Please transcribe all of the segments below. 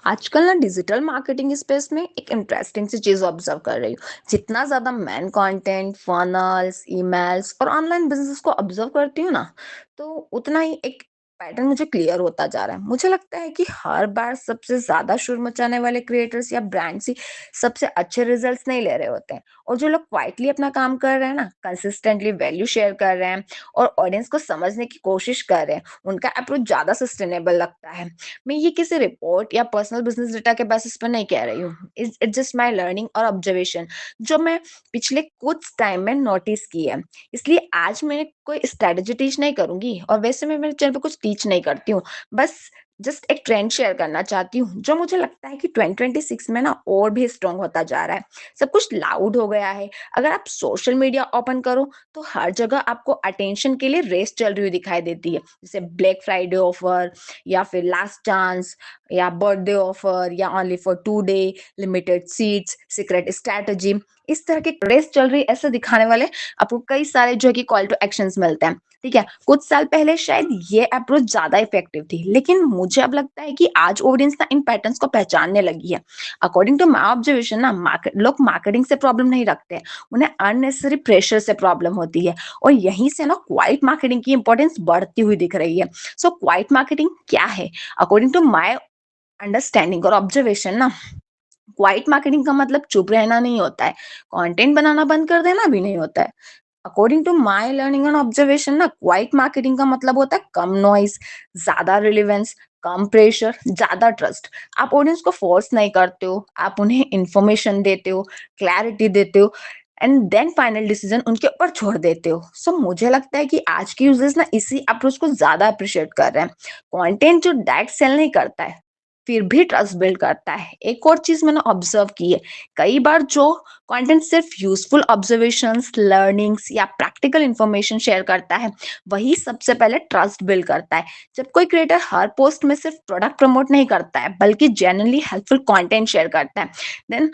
आजकल ना digital marketing space में एक इंटरेस्टिंग सी चीज ऑब्जर्व कर रही हूँ। जितना ज्यादा मैं कंटेंट फनल्स ईमेल्स और ऑनलाइन बिजनेस को ऑब्जर्व करती हूँ ना, तो उतना ही एक पैटर्न मुझे क्लियर होता जा रहा है। मुझे लगता है कि हर बार सबसे ज्यादा शोर मचाने वाले क्रिएटर्स या ब्रांड्स ही सबसे अच्छे रिजल्ट्स नहीं ले रहे होते हैं, और जो लोग क्वाइटली अपना काम कर रहे हैं ना, कंसिस्टेंटली वैल्यू शेयर कर रहे हैं और ऑडियंस को समझने की कोशिश कर रहे हैं, उनका अप्रोच ज्यादा सस्टेनेबल लगता है। मैं ये किसी रिपोर्ट या पर्सनल बिजनेस डेटा के बेसिस पर नहीं कह रही हूँ। इट्स जस्ट माय लर्निंग और ऑब्जर्वेशन, जो मैं पिछले कुछ टाइम में नोटिस की है। इसलिए आज मैं कोई स्ट्रेटजी टीच नहीं करूंगी, और वैसे मैं मेरे चैनल पे कुछ टीच नहीं करती हूँ। बस जस्ट एक ट्रेंड शेयर करना चाहती हूँ, जो मुझे लगता है कि 2026 में ना और भी स्ट्रांग होता जा रहा है। सब कुछ लाउड हो गया है। अगर आप सोशल मीडिया ओपन करो, तो हर जगह आपको अटेंशन के लिए रेस चल रही हुई दिखाई देती है, जैसे ब्लैक फ्राइडे ऑफर, या फिर लास्ट चांस, या बर्थडे ऑफर, या only for 2 day, limited seats, secret strategy. इस तरह के रेस चल रही ऐसे दिखाने वाले आपको कई सारे जो है कि कॉल टू एक्शंस मिलते हैं। ठीक है, कुछ साल पहले शायद ये अप्रोच ज्यादा इफेक्टिव थी, लेकिन मुझे अब लगता है कि आज ऑडियंस ना इन पैटर्न्स को पहचानने लगी है। अकॉर्डिंग टू माई ऑब्जर्वेशन ना, लोग मार्केटिंग से प्रॉब्लम नहीं रखते हैं, उन्हें अननेसेसरी प्रेशर से प्रॉब्लम होती है। और यहीं से ना क्वाइट मार्केटिंग की इंपॉर्टेंस बढ़ती हुई दिख रही है। सो क्वाइट मार्केटिंग क्या है? अकॉर्डिंग टू माय अंडरस्टैंडिंग और ऑब्जर्वेशन ना, क्वाइट मार्केटिंग का मतलब चुप रहना नहीं होता है, कंटेंट बनाना बंद कर देना भी नहीं होता है। According to my learning and observation ना, क्वाइट मार्केटिंग का मतलब होता है कम नॉइस, ज्यादा रिलेवेंस, कम प्रेशर, ज्यादा ट्रस्ट। आप ऑडियंस को फोर्स नहीं करते हो, आप उन्हें इंफॉर्मेशन देते हो, क्लैरिटी देते हो, एंड देन फाइनल डिसीजन उनके ऊपर छोड़ देते हो। सो मुझे लगता है कि आज के यूजर्स ना इसी अप्रोच को ज्यादा अप्रिशिएट कर रहे हैं। कंटेंट जो डायरेक्ट सेल नहीं करता है, फिर भी ट्रस्ट बिल्ड करता है। एक और चीज मैंने ऑब्जर्व की है, कई बार जो कंटेंट सिर्फ यूजफुल ऑब्जर्वेशंस, लर्निंग्स या प्रैक्टिकल इंफॉर्मेशन शेयर करता है, वही सबसे पहले ट्रस्ट बिल्ड करता है। जब कोई क्रिएटर हर पोस्ट में सिर्फ प्रोडक्ट प्रमोट नहीं करता है, बल्कि जेन्युइनली हेल्पफुल कंटेंट शेयर करता है, देन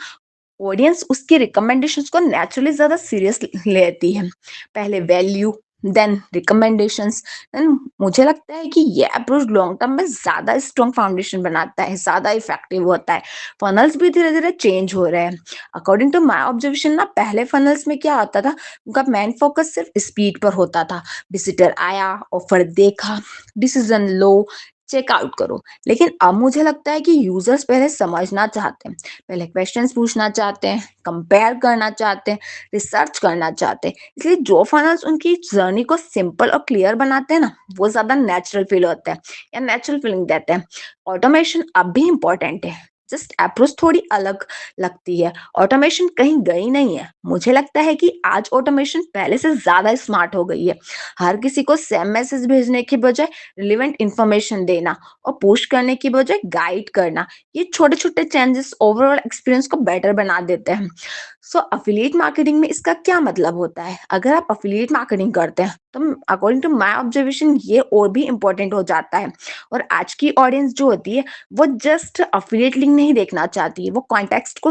ऑडियंस उसकी रिकमेंडेशंस को नेचुरली ज्यादा सीरियस लेती है। पहले वैल्यू, देन रिकमेंडेशंस। देन मुझे लगता है कि ये अप्रोच लॉन्ग टर्म में ज्यादा स्ट्रॉन्ग फाउंडेशन बनाता है, ज्यादा इफेक्टिव होता है। फनल्स भी धीरे धीरे चेंज हो रहे हैं। अकॉर्डिंग टू माय ऑब्जर्वेशन ना, पहले फनल्स में क्या होता था, उनका मेन फोकस सिर्फ स्पीड पर होता था। विजिटर आया, ऑफर देखा, डिसीजन लो, चेकआउट करो। लेकिन अब मुझे लगता है कि यूजर्स पहले समझना चाहते हैं, पहले क्वेश्चंस पूछना चाहते हैं, कंपेयर करना चाहते हैं, रिसर्च करना चाहते हैं। इसलिए जो फनल्स उनकी जर्नी को सिंपल और क्लियर बनाते हैं ना, वो ज्यादा नेचुरल फील होते हैं या नेचुरल फीलिंग देते हैं। ऑटोमेशन अब भी इंपॉर्टेंट है, जस्ट अप्रोच थोड़ी अलग लगती है। ऑटोमेशन कहीं गई नहीं है। मुझे लगता है कि आज ऑटोमेशन पहले से ज्यादा स्मार्ट हो गई है। हर किसी को सेम मैसेज भेजने के बजाय रिलेवेंट इंफॉर्मेशन देना, और पुश करने की बजाय गाइड करना, ये छोटे छोटे चेंजेस ओवरऑल एक्सपीरियंस को बेटर बना देते हैं। सो अफिलिएट मार्केटिंग में इसका क्या मतलब होता है? अगर आप अफिलिएट मार्केटिंग करते हैं, तो अकॉर्डिंग टू माय ऑब्जर्वेशन ये और भी इम्पोर्टेंट हो जाता है। और आज की ऑडियंस जो होती है, वो जस्ट अफिलिएट लिंक नहीं देखना चाहती है, वो कॉन्टेक्स्ट को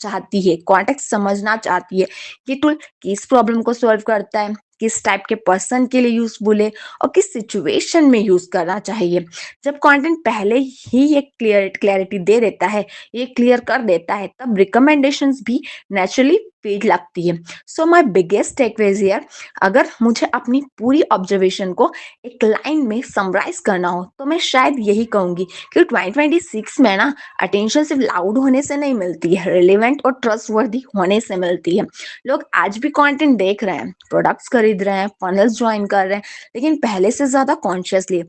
चाहती है, कॉन्टेक्स्ट समझना चाहती है। ये टूल किस प्रॉब्लम को सॉल्व करता है, किस टाइप के पर्सन के लिए यूजफुल है, और किस सिचुएशन में यूज करना चाहिए। जब कंटेंट पहले ही ये क्लैरिटी दे देता है, ये क्लियर कर देता है, तब रिकमेंडेशंस भी नेचुरली फीड लगती है। So my biggest takeaways here, अगर मुझे अपनी पूरी ऑब्जर्वेशन को एक लाइन में समराइज करना हो, तो मैं शायद यही कहूंगी कि 2026 में ना, अटेंशन सिर्फ लाउड होने से नहीं मिलती है, रिलेवेंट और ट्रस्टवर्दी होने से मिलती है। लोग आज भी कंटेंट देख रहे हैं, प्रोडक्ट्स खरीद रहे हैं, फनल्स ज्वाइन कर रहे हैं, लेकिन पहले से ज्यादा कॉन्शियसली।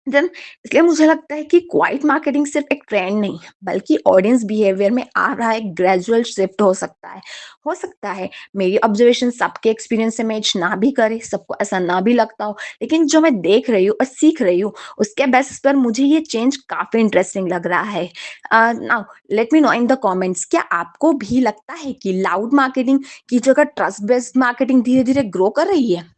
देन इसलिए मुझे लगता है कि क्वाइट मार्केटिंग सिर्फ एक ट्रेंड नहीं, बल्कि ऑडियंस बिहेवियर में आ रहा एक ग्रेजुअल शिफ्ट हो सकता है। हो सकता है मेरी ऑब्जर्वेशन सबके एक्सपीरियंस से मैच ना भी करे, सबको ऐसा ना भी लगता हो, लेकिन जो मैं देख रही हूँ और सीख रही हूँ, उसके बेसिस पर मुझे ये चेंज काफी इंटरेस्टिंग लग रहा है। Now let me know in the comments, क्या आपको भी लगता है कि लाउड मार्केटिंग की जगह ट्रस्ट बेस्ड मार्केटिंग धीरे धीरे ग्रो कर रही है?